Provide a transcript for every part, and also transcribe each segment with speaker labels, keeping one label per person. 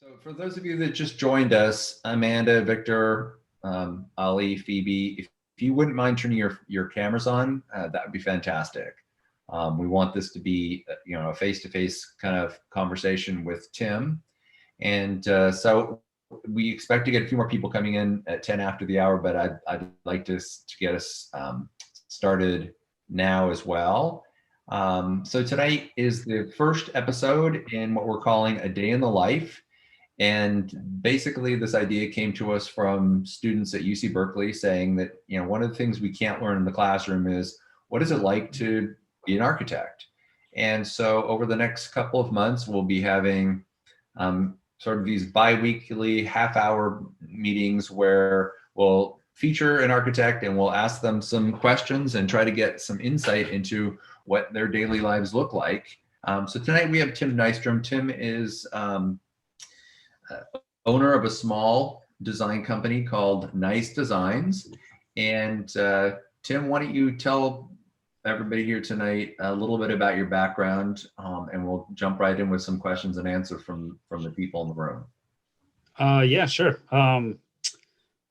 Speaker 1: So for those of you that just joined us, Amanda, Victor, Ali, Phoebe, if you wouldn't mind turning your cameras on, that would be fantastic. We want this to be, a face-to-face kind of conversation with Tim. And so we expect to get a few more people coming in at 10 after the hour, but I'd like to get us started now as well. So tonight is the first episode in what we're calling A Day in the Life. And basically this idea came to us from students at UC Berkeley saying that, one of the things we can't learn in the classroom is what is it like to be an architect? And so over the next couple of months, we'll be having sort of these bi-weekly half-hour meetings where we'll feature an architect and we'll ask them some questions and try to get some insight into what their daily lives look like. So tonight we have Tim Nystrom. Tim is owner of a small design company called Nice Designs. And Tim, why don't you tell everybody here tonight a little bit about your background, and we'll jump right in with some questions and answers from the people in the room.
Speaker 2: Yeah, sure.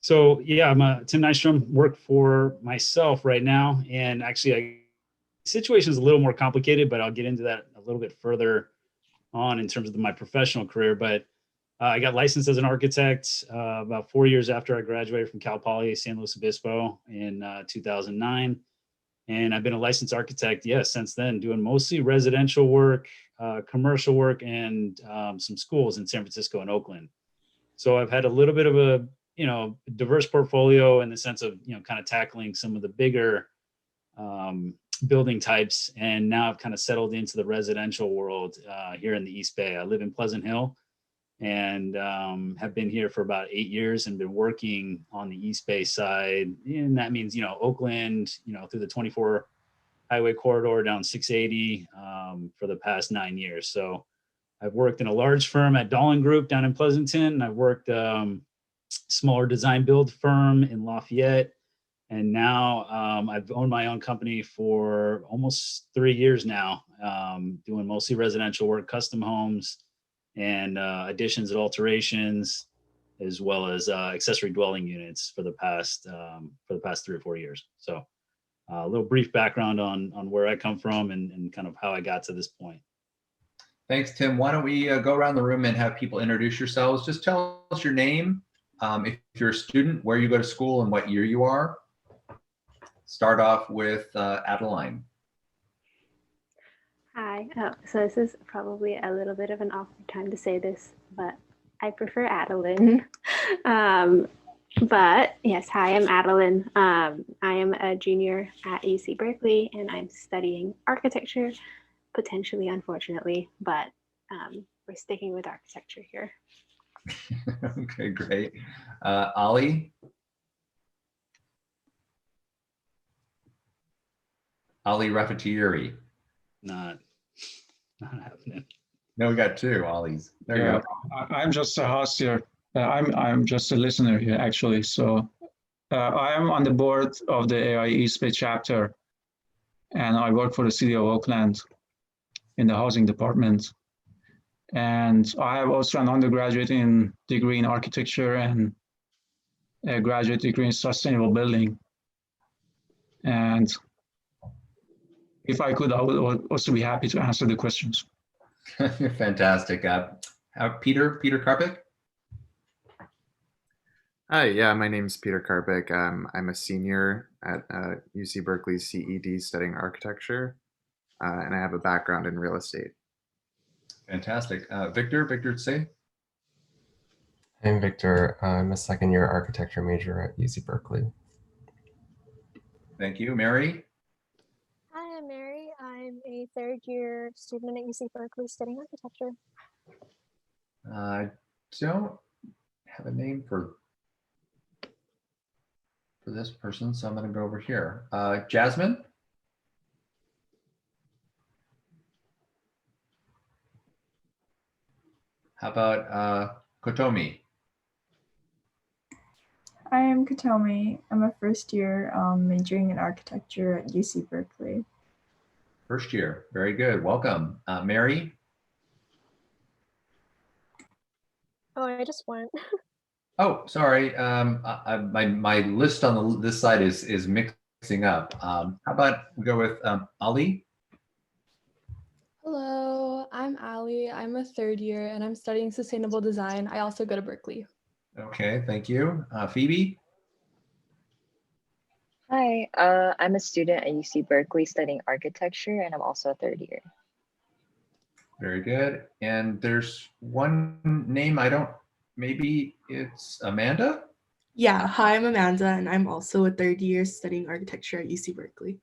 Speaker 2: So yeah, I'm Tim Nystrom, work for myself right now. And actually, situation is a little more complicated, but I'll get into that a little bit further on in terms of my professional career. But I got licensed as an architect about 4 years after I graduated from Cal Poly San Luis Obispo in 2009. And I've been a licensed architect, since then, doing mostly residential work, commercial work, and some schools in San Francisco and Oakland. So I've had a little bit of a, diverse portfolio in the sense of, kind of tackling some of the bigger building types. And now I've kind of settled into the residential world here in the East Bay. I live in Pleasant Hill and have been here for about 8 years and been working on the East Bay side. And that means, Oakland, through the 24 highway corridor down 680 for the past 9 years. So I've worked in a large firm at Dolan Group down in Pleasanton. I've worked smaller design build firm in Lafayette. And now I've owned my own company for almost 3 years now, doing mostly residential work, custom homes, and additions and alterations, as well as accessory dwelling units for the past 3 or 4 years. So a little brief background on where I come from and kind of how I got to this point.
Speaker 1: Thanks, Tim. Why don't we go around the room and have people introduce yourselves? Just tell us your name, if you're a student, where you go to school, and what year you are. Start off with Adeline.
Speaker 3: Hi, so this is probably a little bit of an awkward time to say this, but I prefer Adeline. But yes, hi, I'm Adeline. I am a junior at UC Berkeley and I'm studying architecture, potentially, unfortunately, but we're sticking with architecture here.
Speaker 1: Okay, great. Ali? Ali Rafatieri.
Speaker 2: Not happening.
Speaker 1: No, we got two Ollie's. There you go.
Speaker 4: I'm just a host here. I'm just a listener here, actually. So I am on the board of the AIA East Bay chapter, and I work for the city of Oakland in the housing department. And I have also an undergraduate degree in architecture and a graduate degree in sustainable building. And if I could, I would also be happy to answer the questions.
Speaker 1: Fantastic. Peter Karpik?
Speaker 5: Hi, yeah, my name is Peter Karpik. I'm a senior at UC Berkeley CED studying architecture, and I have a background in real estate.
Speaker 1: Fantastic. Victor Tsay?
Speaker 6: I'm Victor. I'm a second-year architecture major at UC Berkeley.
Speaker 1: Thank you. Mary?
Speaker 7: Hi, I'm Mary. I'm a third-year student at UC Berkeley studying architecture.
Speaker 1: I don't have a name for this person, so I'm going to go over here. Jasmine? How about Kotomi?
Speaker 8: I am Kotomi. I'm a first year majoring in architecture at UC Berkeley.
Speaker 1: First year. Very good. Welcome. Mary?
Speaker 7: Oh, I just went.
Speaker 1: Oh, sorry. My list on this side is mixing up. How about we go with Ali?
Speaker 9: Hello, I'm Ali. I'm a third year and I'm studying sustainable design. I also go to Berkeley.
Speaker 1: Okay, thank you. Phoebe?
Speaker 10: Hi, I'm a student at UC Berkeley studying architecture, and I'm also a third year.
Speaker 1: Very good. And there's one name maybe it's Amanda?
Speaker 11: Yeah, hi, I'm Amanda, and I'm also a third year studying architecture at UC Berkeley.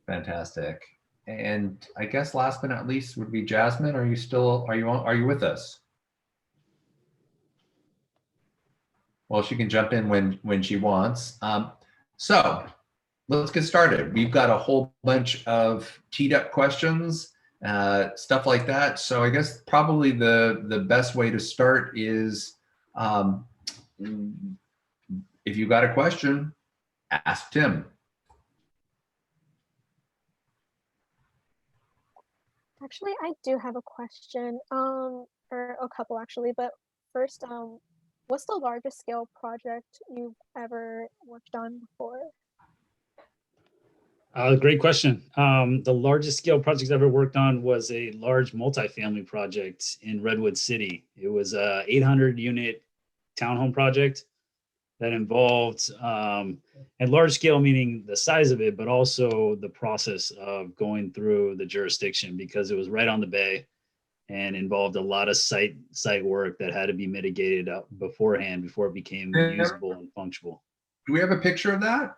Speaker 1: Fantastic. And I guess last but not least would be Jasmine. Are you with us? Well, she can jump in when she wants. So let's get started. We've got a whole bunch of teed up questions, stuff like that. So I guess probably the best way to start is if you've got a question, ask Tim.
Speaker 7: Actually, I do have a question, or a couple actually, but first, what's the largest scale project you've ever worked on before?
Speaker 2: Great question. The largest scale project I ever worked on was a large multifamily project in Redwood City. It was a 800 unit townhome project that involved, and large scale meaning the size of it, but also the process of going through the jurisdiction, because it was right on the bay and involved a lot of site work that had to be mitigated up beforehand before it became usable and functional.
Speaker 1: Do we have a picture of that?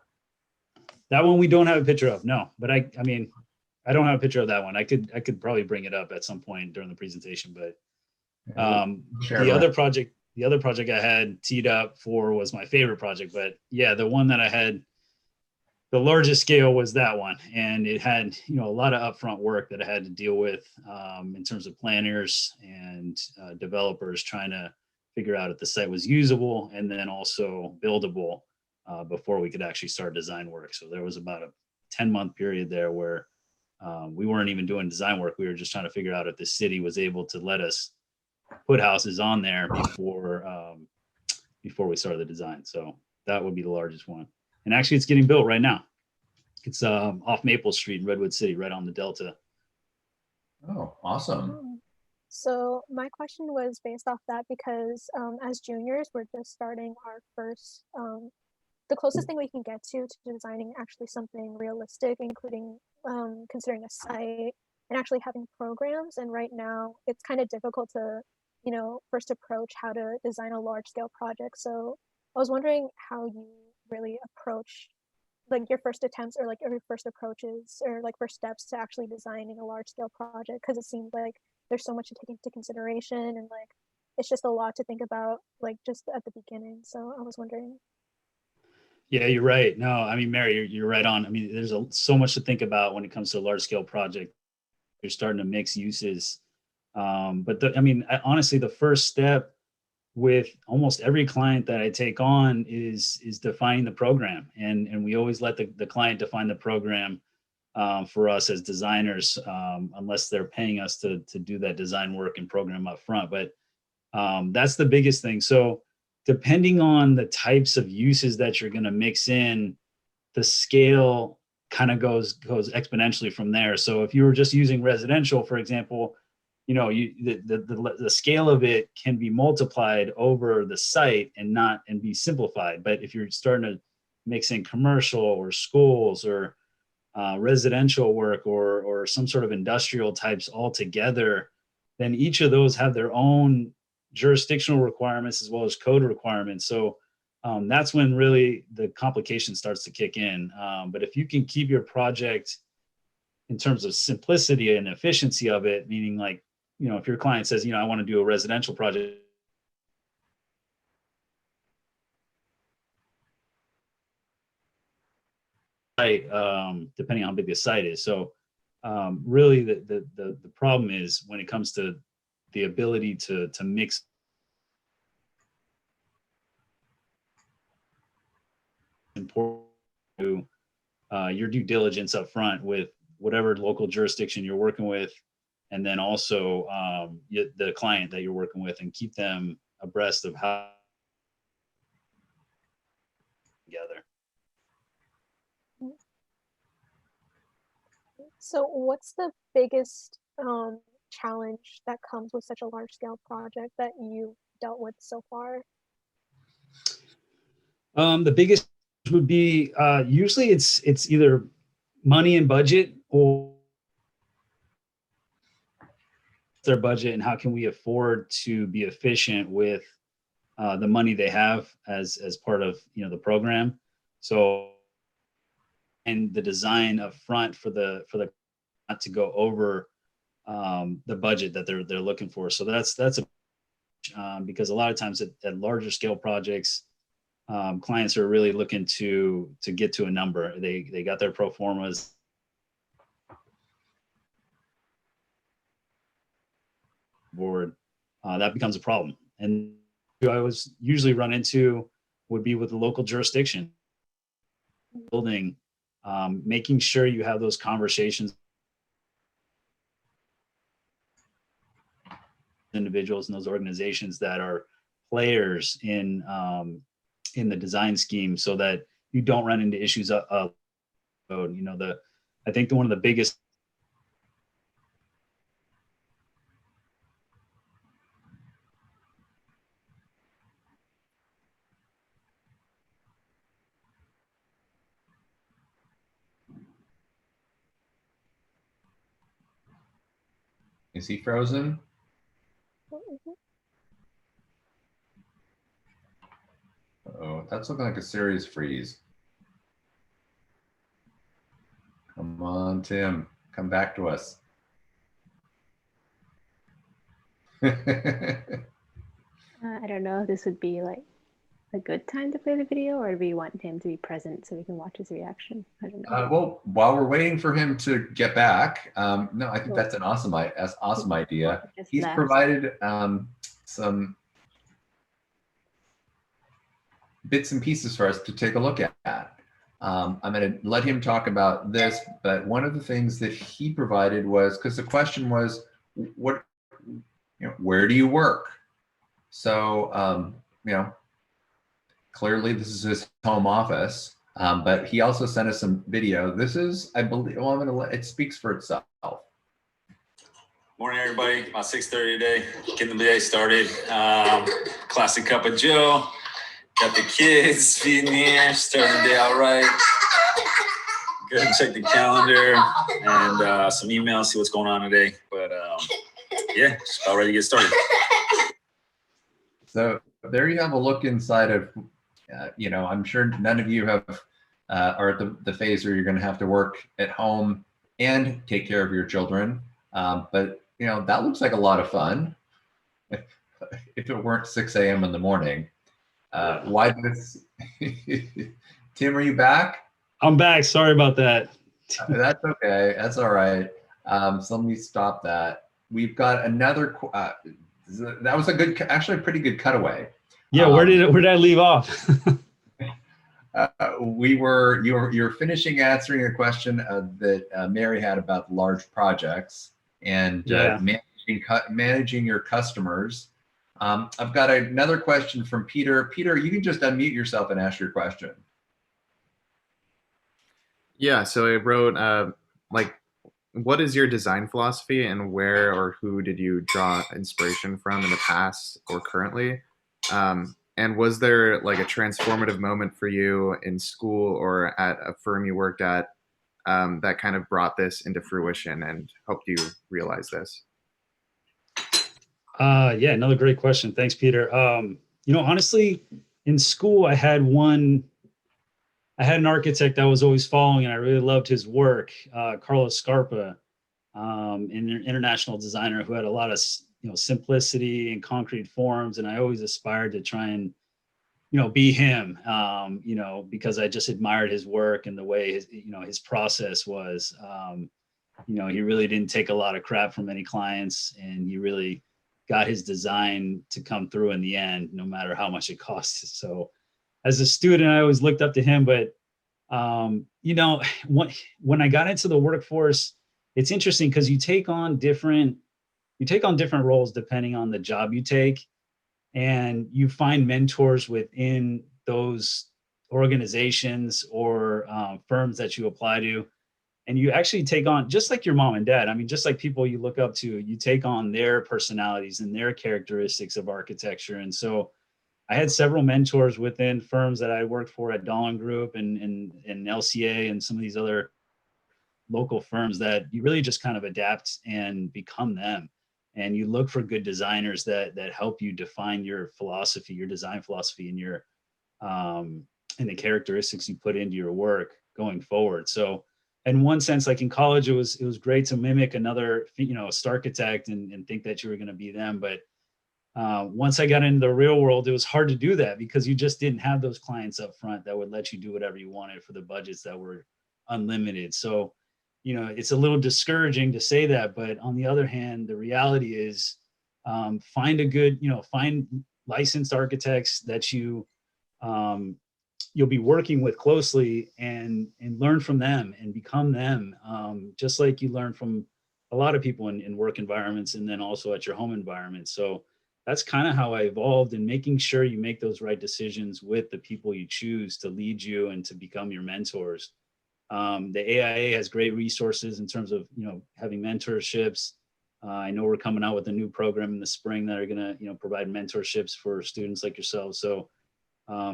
Speaker 2: That one we don't have a picture of, no. But I mean, I don't have a picture of that one. I could probably bring it up at some point during the presentation. But the other project I had teed up for was my favorite project. But yeah, the one that I had the largest scale was that one, and it had a lot of upfront work that I had to deal with in terms of planners and developers trying to figure out if the site was usable and then also buildable before we could actually start design work. So there was about a 10-month period there where we weren't even doing design work. We were just trying to figure out if the city was able to let us put houses on there before we started the design. So that would be the largest one. And actually it's getting built right now. It's off Maple Street in Redwood City, right on the Delta.
Speaker 1: Oh, awesome.
Speaker 7: So my question was based off that because as juniors, we're just starting our first, the closest thing we can get to designing actually something realistic, including considering a site and actually having programs. And right now it's kind of difficult to, first approach how to design a large scale project. So I was wondering how you really approach like your first attempts or like your first approaches or like first steps to actually designing a large scale project, because it seems like there's so much to take into consideration and like it's just a lot to think about like just at the beginning. So I was wondering.
Speaker 2: Yeah, you're right. No, I mean, Mary, you're right on. I mean, there's so much to think about when it comes to a large scale project. You're starting to mix uses. But honestly, the first step with almost every client that I take on is defining the program. And we always let the client define the program for us as designers, unless they're paying us to do that design work and program up front. But that's the biggest thing. So depending on the types of uses that you're going to mix in, the scale kind of goes exponentially from there. So if you were just using residential, for example, the scale of it can be multiplied over the site and be simplified. But if you're starting to mix in commercial or schools or residential work or some sort of industrial types all together, then each of those have their own jurisdictional requirements as well as code requirements. So that's when really the complication starts to kick in. But if you can keep your project in terms of simplicity and efficiency of it, meaning like, if your client says, I want to do a residential project, depending on how big the site is. So really the problem is when it comes to the ability to mix important to your due diligence up front with whatever local jurisdiction you're working with, and then also the client that you're working with, and keep them abreast of how together.
Speaker 7: So what's the biggest challenge that comes with such a large scale project that you dealt with so far?
Speaker 2: The biggest would be usually it's either money and budget, or their budget and how can we afford to be efficient with the money they have as part of the program. So, and the design up front for the not to go over the budget that they're looking for. So that's a because a lot of times at larger scale projects, clients are really looking to get to a number. They got their pro formas. Board, that becomes a problem. And who I was usually run into would be with the local jurisdiction building, making sure you have those conversations individuals in those organizations that are players in the design scheme, so that you don't run into issues of I think one of the biggest
Speaker 1: Is he frozen? Oh, that's looking like a serious freeze. Come on, Tim, come back to us.
Speaker 3: I don't know if this would be like a good time to play the video, or do we want him to be present so we can watch his reaction? I don't know.
Speaker 1: Well, while we're waiting for him to get back, no, I think that's an awesome idea. He's provided some bits and pieces for us to take a look at. I'm going to let him talk about this, but one of the things that he provided was, because the question was, where do you work? So, clearly this is his home office, but he also sent us some video. This is, I believe, well, I'm going to let it speaks for itself.
Speaker 12: Morning, everybody. About 6:30 today. Getting the day started. Classic cup of Joe. Got the kids feeding the air, starting the day out right. Go ahead and check the calendar and some emails, see what's going on today. But yeah, just about ready to get started.
Speaker 1: So there you have a look inside of, I'm sure none of you have are at the phase where you're going to have to work at home and take care of your children. But that looks like a lot of fun. If it weren't 6 a.m. in the morning. Why this? Tim, are you back?
Speaker 2: I'm back. Sorry about that.
Speaker 1: That's okay. That's all right. So let me stop that. We've got another. That was actually a pretty good cutaway.
Speaker 2: Yeah, where did I leave off?
Speaker 1: You were finishing answering a question that Mary had about large projects and managing your customers. I've got another question from Peter. Peter, you can just unmute yourself and ask your question.
Speaker 5: Yeah, so I wrote, what is your design philosophy, and where or who did you draw inspiration from in the past or currently? And was there like a transformative moment for you in school or at a firm you worked at that kind of brought this into fruition and helped you realize this?
Speaker 2: Yeah, another great question. Thanks, Peter. Honestly, in school, I had an architect I was always following, and I really loved his work, Carlos Scarpa, an international designer who had a lot of simplicity and concrete forms, and I always aspired to try and be him, because I just admired his work and the way his process was. He really didn't take a lot of crap from any clients, and he really got his design to come through in the end, no matter how much it cost. So as a student, I always looked up to him, but when I got into the workforce, it's interesting because you take on different roles depending on the job you take. and you find mentors within those organizations or firms that you apply to, and you actually take on, just like your mom and dad, I mean, just like people you look up to, you take on their personalities and their characteristics of architecture. And so I had several mentors within firms that I worked for at Dahlin Group and LCA and some of these other local firms that you really just kind of adapt and become them. And you look for good designers that help you define your philosophy, your design philosophy, and your and the characteristics you put into your work going forward. So in one sense, like in college, it was great to mimic another, you know, a starchitect and think that you were going to be them. But once I got into the real world, it was hard to do that because you just didn't have those clients up front that would let you do whatever you wanted for the budgets that were unlimited. So, you know, it's a little discouraging to say that, but on the other hand, the reality is find a good, you know, find licensed architects that you'll be working with closely and learn from them and become them, just like you learn from a lot of people in work environments and then also at your home environment. So that's kind of how I evolved, in making sure you make those right decisions with the people you choose to lead you and to become your mentors. The AIA has great resources in terms of, you know, having mentorships. I know we're coming out with a new program in the spring that are going to, you know, provide mentorships for students like yourselves. So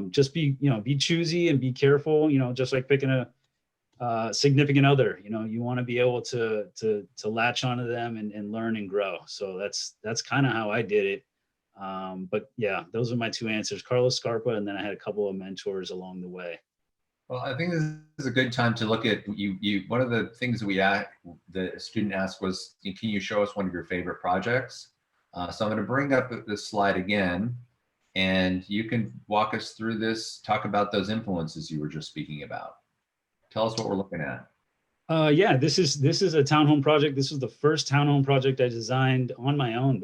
Speaker 2: just be choosy and be careful, you know, just like picking a significant other, you know, you want to be able to latch onto them and learn and grow. So that's kind of how I did it. But yeah, those are my two answers, Carlos Scarpa, and then I had a couple of mentors along the way.
Speaker 1: Well, I think this is a good time to look at you. One of the things that the student asked was, can you show us one of your favorite projects? So I'm going to bring up this slide again, and you can walk us through this, talk about those influences you were just speaking about. Tell us what we're looking at.
Speaker 2: Yeah, this is a townhome project. This was the first townhome project I designed on my own,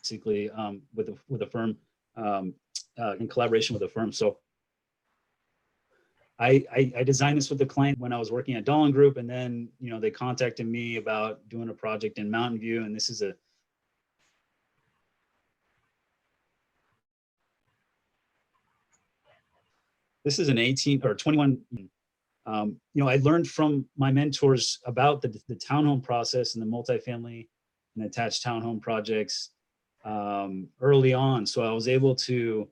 Speaker 2: basically with a firm, in collaboration with a firm. So I designed this with the client when I was working at Dahlin Group, and then, you know, they contacted me about doing a project in Mountain View, and this is an 18 or 21. You know, I learned from my mentors about the townhome process and the multifamily and attached townhome projects early on. So I was able to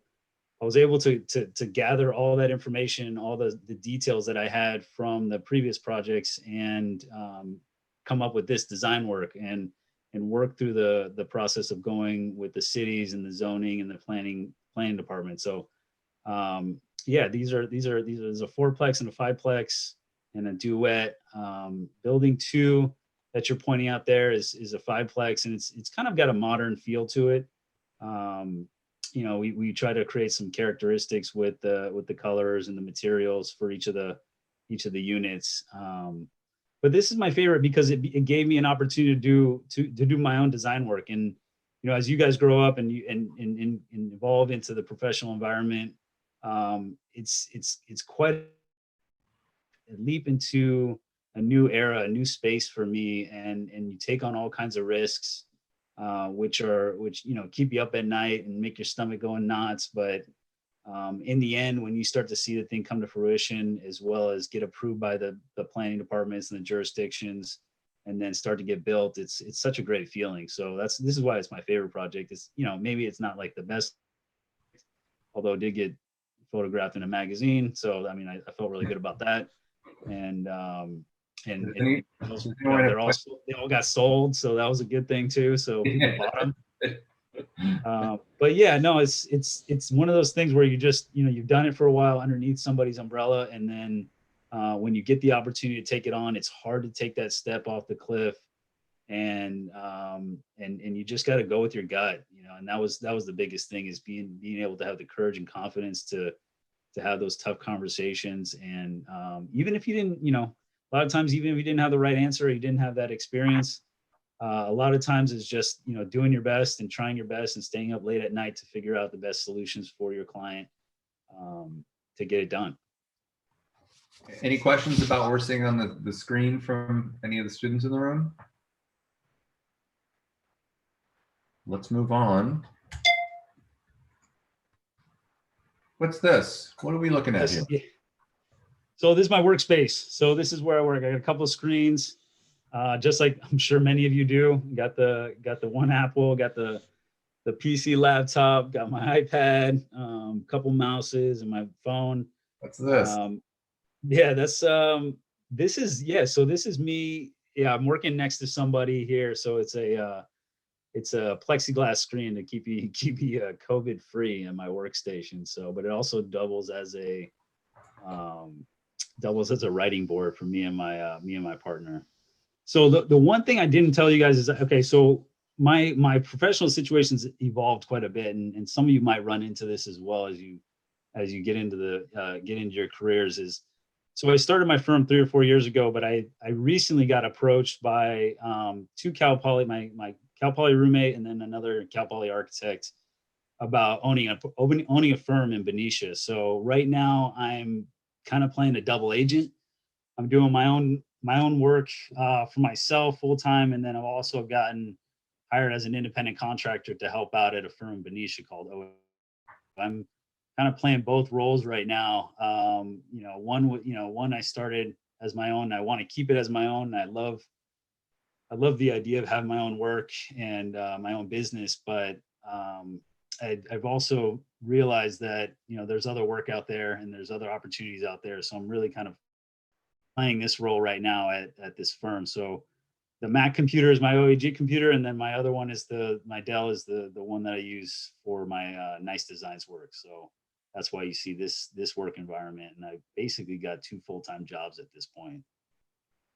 Speaker 2: gather all that information, all the details that I had from the previous projects, and come up with this design work and work through the process of going with the cities and the zoning and the planning department. So yeah, these are a fourplex and a fiveplex and a duet. Building 2 that you're pointing out there is a fiveplex, and it's kind of got a modern feel to it. You know, we try to create some characteristics with the colors and the materials for each of the units. But this is my favorite because it gave me an opportunity to do my own design work. And, you know, as you guys grow up and evolve into the professional environment, it's quite a leap into a new era, a new space for me, and you take on all kinds of risks, which you know, keep you up at night and make your stomach go in knots. But in the end, when you start to see the thing come to fruition, as well as get approved by the planning departments and the jurisdictions, and then start to get built, it's such a great feeling. So this is why it's my favorite project. It's, you know, maybe it's not like the best, although it did get photographed in a magazine. So I mean, I felt really good about that. And they all got sold, so that was a good thing too. So people bought them. But yeah, no, it's one of those things where you just, you know, you've done it for a while underneath somebody's umbrella, and then when you get the opportunity to take it on, it's hard to take that step off the cliff, and you just got to go with your gut, you know. And that was the biggest thing, is being able to have the courage and confidence to have those tough conversations. And even if you didn't, you know, a lot of times, even if you didn't have the right answer, or you didn't have that experience, a lot of times it's just, you know, doing your best and trying your best and staying up late at night to figure out the best solutions for your client to get it done.
Speaker 1: Any questions about what we're seeing on the screen from any of the students in the room? let's move on. What's this? What are we looking at here?
Speaker 2: So this is my workspace. So this is where I work. I got a couple of screens, just like I'm sure many of you do. Got the one Apple, got the PC laptop, got my iPad, couple mouses, and my phone.
Speaker 1: What's this?
Speaker 2: Yeah, that's this is me. Yeah, I'm working next to somebody here, so it's a plexiglass screen to keep you COVID free in my workstation. So, but it also doubles as a writing board for me and my partner. So the one thing I didn't tell you guys is, okay, so my professional situations evolved quite a bit, and some of you might run into this as well as you get into your careers. Is so I started my firm 3 or 4 years ago, but I recently got approached by two Cal Poly, my Cal Poly roommate and then another Cal Poly architect, about owning a firm in Benicia. So right now I'm kind of playing a double agent. I'm doing my own work for myself full time, and then I've also gotten hired as an independent contractor to help out at a firm in Benicia called OA. I'm kind of playing both roles right now. One I started as my own. I want to keep it as my own. I love the idea of having my own work and my own business, but I've also realized that there's other work out there and there's other opportunities out there. So I'm really kind of playing this role right now at this firm. So the Mac computer is my OAG computer, and then my other one is my Dell is the one that I use for my Nice Designs work. So that's why you see this work environment, and I basically got 2 full-time jobs at this point.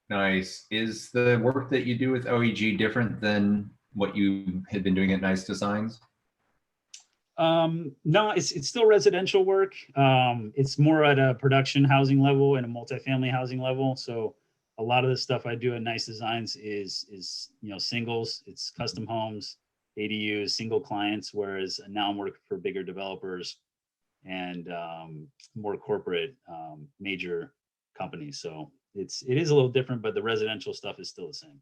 Speaker 1: Nice. Is the work that you do with OEG different than what you had been doing at Nice Designs?
Speaker 2: No, it's still residential work. It's more at a production housing level and a multifamily housing level. So a lot of the stuff I do at Nice Designs is singles. It's custom homes, ADUs, single clients. Whereas now I'm working for bigger developers and more corporate major companies. So it is a little different, but the residential stuff is still the same.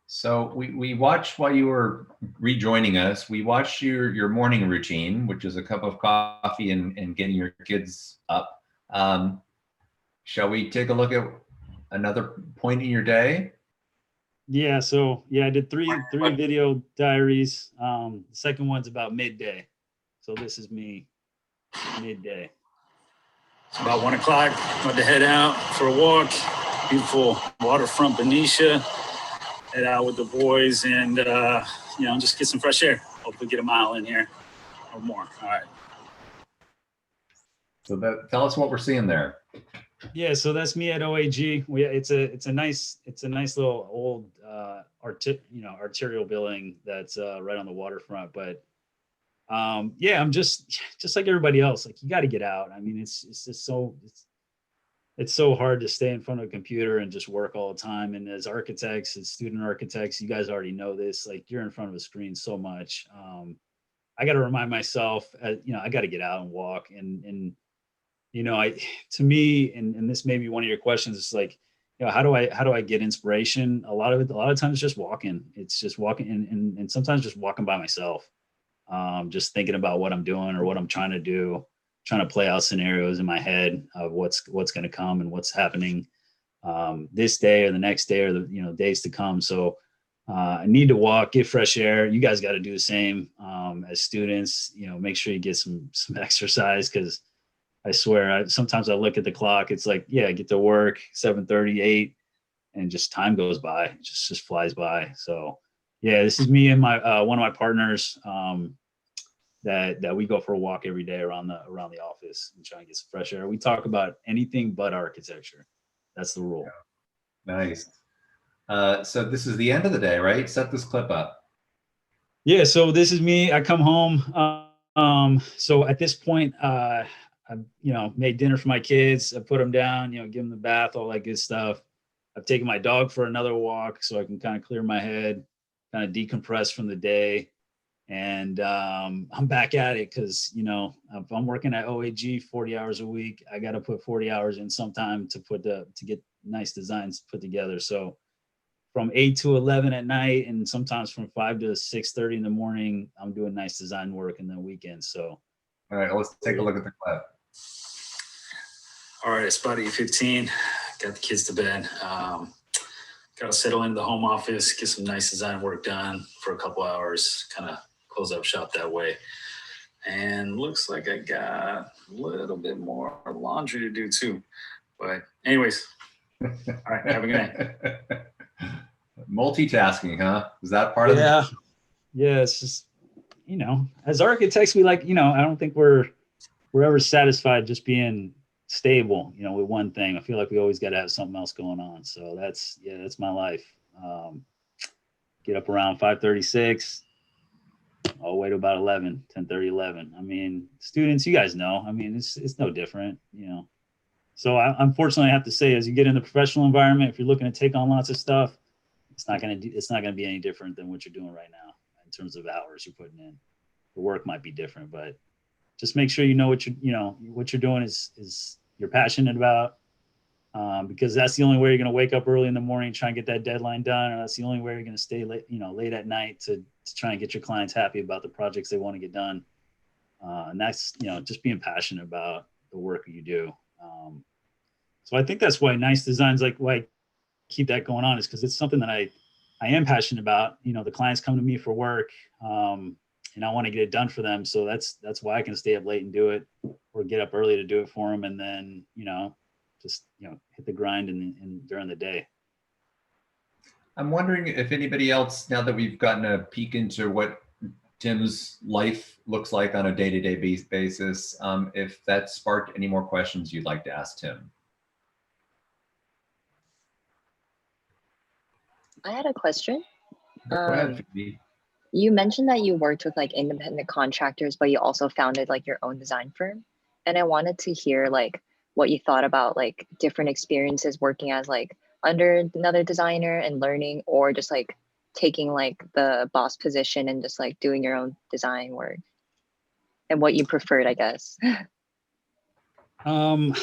Speaker 1: So we watched while you were rejoining us, we watched your morning routine, which is a cup of coffee and getting your kids up. Shall we take a look at another point in your day?
Speaker 2: Yeah, so I did three video diaries. The second one's about midday. So this is me midday.
Speaker 12: It's about 1 o'clock. About to head out for a walk. Beautiful waterfront Benicia. Head out with the boys and just get some fresh air. Hopefully get a mile in here or more. All right.
Speaker 1: So tell us what we're seeing there.
Speaker 2: Yeah, so that's me at OAG. It's a nice little old arterial building that's right on the waterfront. But I'm just like everybody else. Like, you got to get out. I mean, it's just it's so hard to stay in front of a computer and just work all the time. And as architects, as student architects, you guys already know this. Like, you're in front of a screen so much. I got to remind myself, I got to get out and walk. And to me, and this may be one of your questions, it's like, how do I get inspiration? A lot of times just walking. It's just walking and sometimes just walking by myself, just thinking about what I'm doing or what I'm trying to do, trying to play out scenarios in my head of what's going to come and what's happening this day or the next day or the days to come. So I need to walk, get fresh air. You guys got to do the same as students. Make sure you get some exercise, because I swear, sometimes I look at the clock. It's like, I get to work 7:30, 8, and just time goes by. It just flies by. So this is me and my one of my partners that we go for a walk every day around the office and try and get some fresh air. We talk about anything but architecture. That's the rule.
Speaker 1: Nice. So this is the end of the day, right? Set this clip up.
Speaker 2: Yeah. So this is me. I come home. So at this point, I made dinner for my kids. I put them down, give them the bath, all that good stuff. I've taken my dog for another walk so I can kind of clear my head, kind of decompress from the day. And I'm back at it because, if I'm working at OAG 40 hours a week, I got to put 40 hours in sometime to get Nice Designs put together. So from 8 to 11 at night, and sometimes from 5 to 6:30 in the morning, I'm doing nice design work in the weekends. So,
Speaker 1: all right, let's take a look at the clip.
Speaker 12: All right, it's about 8:15. Got the kids to bed. Got to settle into the home office, get some nice design work done for a couple hours, kind of close up shop that way. And looks like I got a little bit more laundry to do too. But anyways, all right, have a good night.
Speaker 1: Multitasking, huh? Is that part of
Speaker 2: yeah. Yeah, it's just, you know, as architects, we like, you know, I don't think we're ever satisfied just being stable, you know, with one thing. I feel like we always got to have something else going on. So that's my life. Get up around 5:36, all the way to about 10:30, 11. I mean, students, you guys know, I mean, it's no different, you know. So I unfortunately have to say, as you get in the professional environment, if you're looking to take on lots of stuff, it's not going to be any different than what you're doing right now in terms of hours you're putting in. The work might be different, but just make sure you know what you're doing is you're passionate about, because that's the only way you're going to wake up early in the morning, try and get that deadline done, or that's the only way you're going to stay late at night to try and get your clients happy about the projects they want to get done. And that's, you know, just being passionate about the work you do. So I think that's why nice designs, like why I keep that going on, is because it's something that I am passionate about. You know, the clients come to me for work, and I want to get it done for them. So that's why I can stay up late and do it, or get up early to do it for them. And then, you know, just, you know, hit the grind and during the day.
Speaker 1: I'm wondering if anybody else, now that we've gotten a peek into what Tim's life looks like on a day-to-day basis, if that sparked any more questions you'd like to ask Tim.
Speaker 10: I had a question.
Speaker 1: Go ahead, Phoebe.
Speaker 10: You mentioned that you worked with like independent contractors, but you also founded like your own design firm. And I wanted to hear like what you thought about like different experiences working as like under another designer and learning, or just like taking like the boss position and just like doing your own design work, and what you preferred, I guess.
Speaker 2: I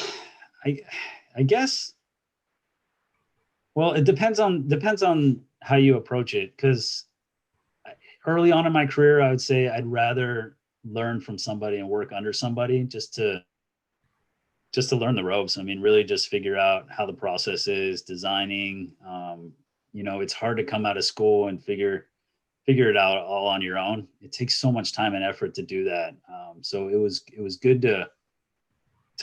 Speaker 2: guess, well, it depends on how you approach it, because early on in my career, I would say I'd rather learn from somebody and work under somebody just to learn the ropes. I mean, really just figure out how the process is, designing. You know, it's hard to come out of school and figure it out all on your own. It takes so much time and effort to do that. So it was good to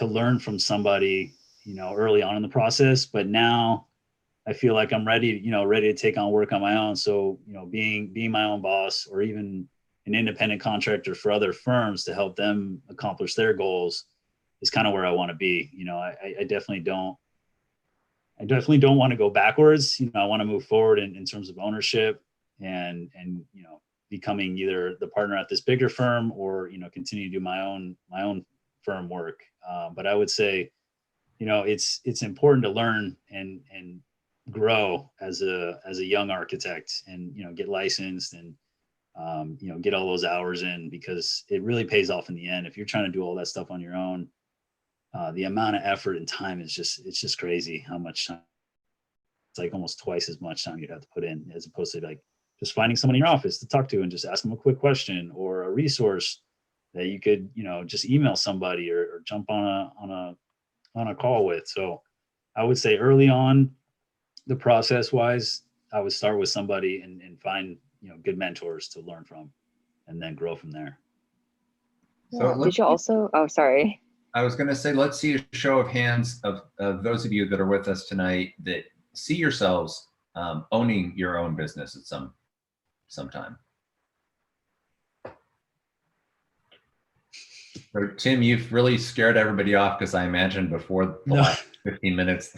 Speaker 2: learn from somebody, you know, early on in the process. But now I feel like I'm ready to take on work on my own. So, you know, being my own boss, or even an independent contractor for other firms to help them accomplish their goals, is kind of where I want to be. You know, I definitely don't want to go backwards. You know, I want to move forward in terms of ownership and, you know, becoming either the partner at this bigger firm, or, you know, continue to do my own firm work. But I would say, you know, it's important to learn and grow as a young architect, and, you know, get licensed and, you know, get all those hours in, because it really pays off in the end. If you're trying to do all that stuff on your own, the amount of effort and time it's just crazy how much time. It's like almost twice as much time you'd have to put in, as opposed to like just finding someone in your office to talk to and just ask them a quick question, or a resource that you could, you know, just email somebody or jump on a call with. So I would say early on, the process wise, I would start with somebody and find, you know, good mentors to learn from, and then grow from there.
Speaker 10: Yeah. Did you also, oh, sorry.
Speaker 1: I was going to say, let's see a show of hands of those of you that are with us tonight that see yourselves owning your own business at some time. So, Tim, you've really scared everybody off, because I imagine before the last 15 minutes.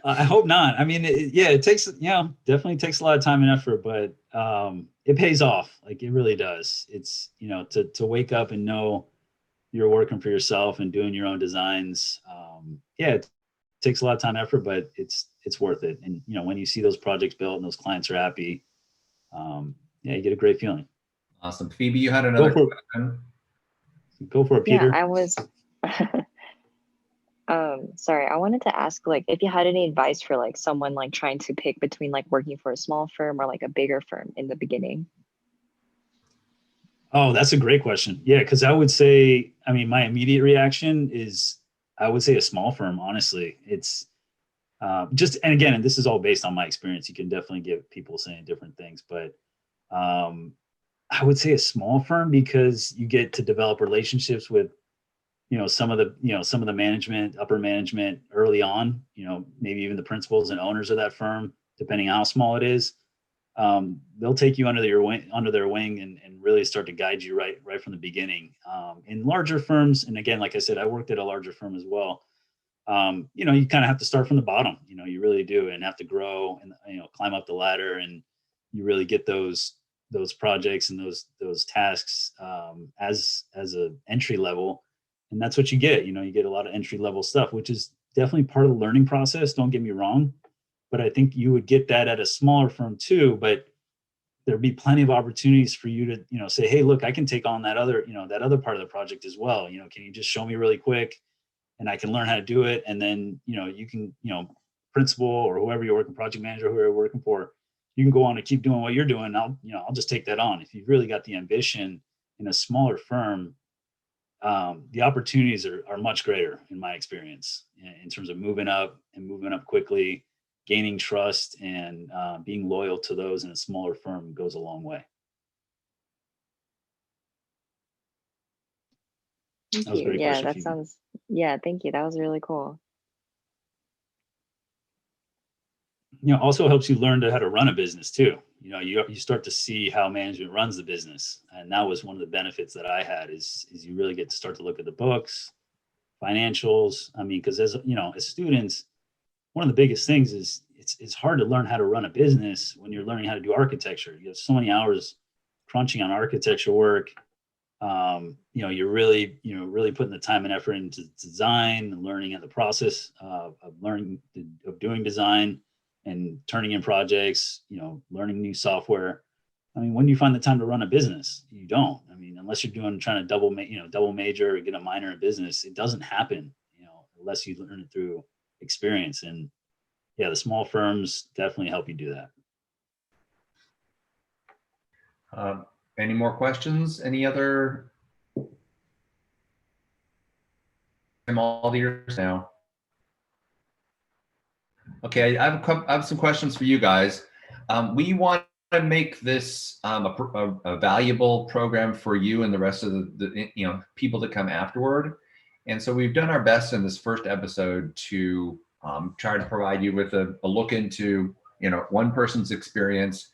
Speaker 2: I hope not. I mean, it takes, you know, definitely takes a lot of time and effort, but it pays off. Like, it really does. It's, you know, to wake up and know you're working for yourself and doing your own designs. It takes a lot of time and effort, but it's worth it. And, you know, when you see those projects built and those clients are happy, you get a great feeling.
Speaker 1: Awesome. Phoebe, you had another question.
Speaker 2: Go for it, Peter.
Speaker 10: Yeah, I was Sorry, I wanted to ask like if you had any advice for like someone like trying to pick between like working for a small firm or like a bigger firm in the beginning.
Speaker 2: Oh, that's a great question. Yeah, because I would say, I mean, my immediate reaction is I would say a small firm, honestly. It's just, and again, and this is all based on my experience. You can definitely get people saying different things, but um, I would say a small firm because you get to develop relationships with, some of the management, upper management early on, maybe even the principals and owners of that firm, depending on how small it is. They'll take you under their wing and really start to guide you right from the beginning. In larger firms, and again, like I said, I worked at a larger firm as well. You kind of have to start from the bottom. You really do, and have to grow and climb up the ladder, and you really get those projects and those tasks as a entry level, and that's what you get. You get a lot of entry level stuff, which is definitely part of the learning process. Don't get me wrong, but I think you would get that at a smaller firm too. But there'd be plenty of opportunities for you to, say, hey, look, I can take on that other part of the project as well. Can you just show me really quick and I can learn how to do it. And then, you can, principal or whoever you're working, project manager, whoever you're working for, you can go on and keep doing what you're doing. I'll just take that on. If you've really got the ambition in a smaller firm, the opportunities are much greater in my experience in terms of moving up quickly, gaining trust, and being loyal to those in a smaller firm goes a long way.
Speaker 10: Thank
Speaker 2: That was a
Speaker 10: you.
Speaker 2: great
Speaker 10: Yeah,
Speaker 2: question,
Speaker 10: that
Speaker 2: Phoebe.
Speaker 10: sounds, yeah, thank you. That was really cool.
Speaker 2: Also helps you learn how to run a business too. You start to see how management runs the business, and that was one of the benefits that I had is you really get to start to look at the books, financials. I mean, because as students, one of the biggest things is it's hard to learn how to run a business when you're learning how to do architecture. You have so many hours crunching on architecture work. You're really putting the time and effort into design and learning and the process of doing design and turning in projects, learning new software. I mean, when do you find the time to run a business? You don't. I mean, unless you're trying to double major or get a minor in business, it doesn't happen, unless you learn it through experience. And yeah, the small firms definitely help you do that.
Speaker 1: Any more questions? Any other? I'm all ears now. Okay, I have some questions for you guys. We want to make this a valuable program for you and the rest of the people that come afterward. And so we've done our best in this first episode to try to provide you with a look into one person's experience.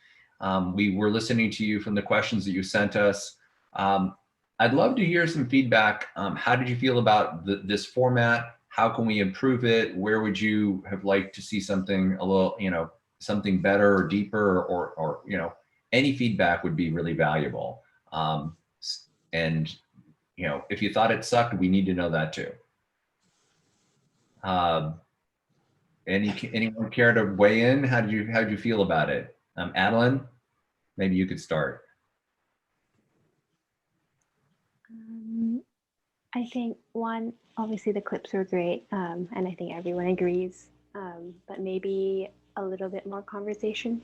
Speaker 1: We were listening to you from the questions that you sent us. I'd love to hear some feedback. How did you feel about this format? How can we improve it? Where would you have liked to see something a little, something better or deeper, or any feedback would be really valuable. And if you thought it sucked, we need to know that too. Anyone care to weigh in? How did you feel about it? Adeline, maybe you could start.
Speaker 3: I think obviously the clips were great, and I think everyone agrees, but maybe a little bit more conversation.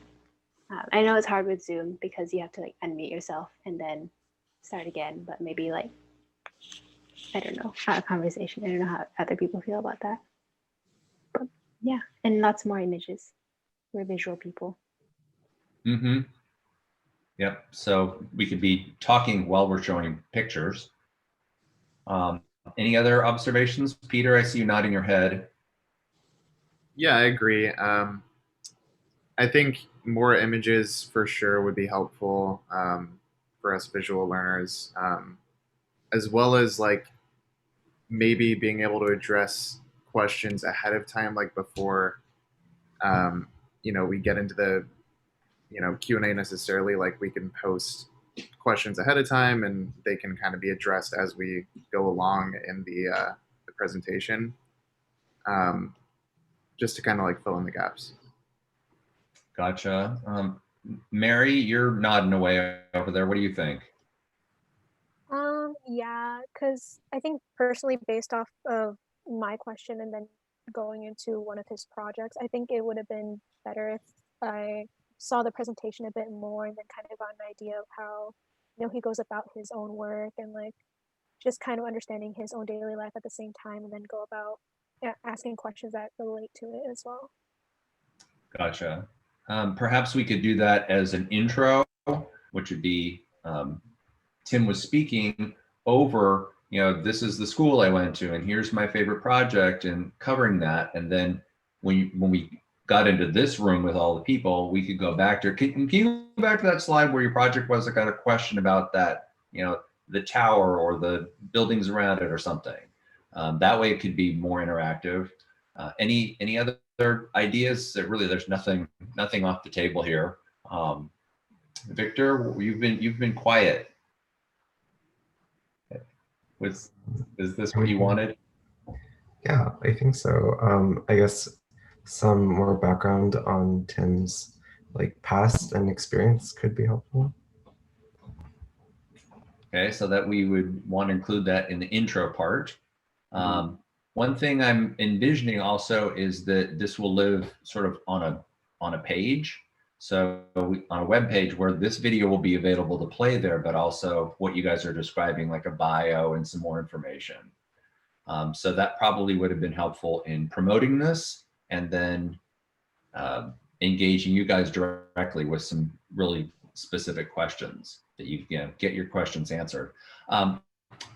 Speaker 3: I know it's hard with Zoom because you have to unmute yourself and then start again, but maybe I don't know, a conversation. I don't know how other people feel about that. But yeah, and lots more images. We're visual people.
Speaker 1: Mm-hmm. Yep. So we could be talking while we're showing pictures. Any other observations? Peter, I see you nodding your head.
Speaker 5: Yeah, I agree. I think more images for sure would be helpful for us visual learners, as well as maybe being able to address questions ahead of time, before we get into the Q&A necessarily. We can post questions ahead of time and they can kind of be addressed as we go along in the presentation, just to kind of fill in the gaps.
Speaker 1: Gotcha. Mary, you're nodding away over there. What do you think?
Speaker 7: Yeah, because I think personally, based off of my question and then going into one of his projects. I think it would have been better if I saw the presentation a bit more and then kind of got an idea of how, you know, he goes about his own work and like just kind of understanding his own daily life at the same time, and then go about asking questions that relate to it as well.
Speaker 1: Gotcha. Perhaps we could do that as an intro, which would be Tim was speaking over, you know, this is the school I went to, and here's my favorite project, and covering that. And then when we got into this room with all the people, we could go back to, can you go back to that slide where your project was? I got a question about that, you know, the tower or the buildings around it or something. That way it could be more interactive. Any other ideas? That really, there's nothing off the table here. Victor, you've been quiet. Is this what you wanted?
Speaker 6: Yeah, I think so. I guess some more background on Tim's like past and experience could be helpful.
Speaker 1: Okay, so that we would want to include that in the intro part. One thing I'm envisioning also is that this will live sort of on a page. So on a web page where this video will be available to play there, but also what you guys are describing, like a bio and some more information. So that probably would have been helpful in promoting this, and then engaging you guys directly with some really specific questions that you can get your questions answered.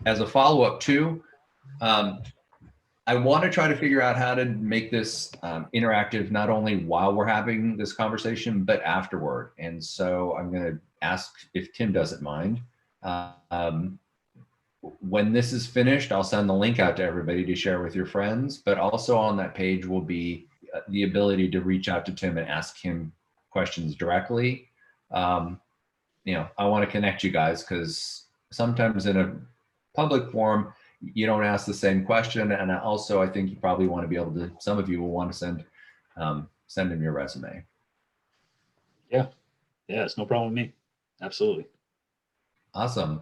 Speaker 1: As a follow-up too, I want to try to figure out how to make this interactive, not only while we're having this conversation, but afterward. And so I'm going to ask if Tim doesn't mind. When this is finished, I'll send the link out to everybody to share with your friends, but also on that page will be the ability to reach out to Tim and ask him questions directly. You know, I want to connect you guys, because sometimes in a public forum, you don't ask the same question. And also, I think you probably want to be able to, some of you will want to send him your resume.
Speaker 2: Yeah, it's no problem with me. Absolutely.
Speaker 1: Awesome.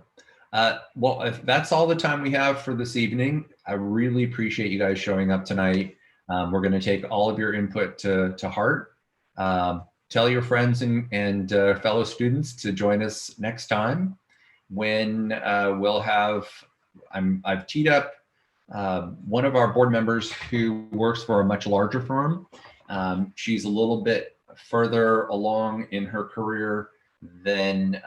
Speaker 1: Well, if that's all the time we have for this evening, I really appreciate you guys showing up tonight. We're going to take all of your input to heart. Tell your friends and fellow students to join us next time, when we'll have, I've teed up one of our board members who works for a much larger firm. She's a little bit further along in her career than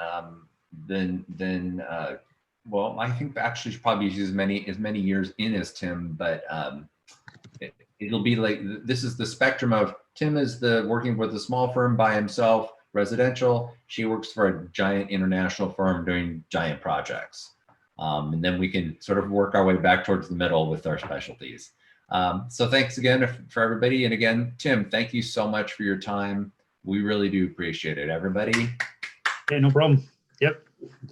Speaker 1: well, I think actually she probably uses as many years in as Tim, but it'll be like, this is the spectrum of Tim is working with a small firm by himself, residential. She works for a giant international firm doing giant projects. And then we can sort of work our way back towards the middle with our specialties. So thanks again for everybody. And again, Tim, thank you so much for your time. We really do appreciate it, everybody.
Speaker 2: Yeah, no problem. Yep.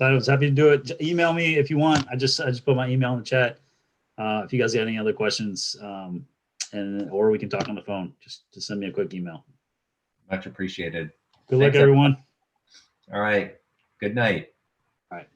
Speaker 2: I was happy to do it. Email me if you want. I just put my email in the chat. If you guys got any other questions, or we can talk on the phone, just send me a quick email.
Speaker 1: Much appreciated.
Speaker 2: Good luck, everyone.
Speaker 1: All right. Good night.
Speaker 2: All right.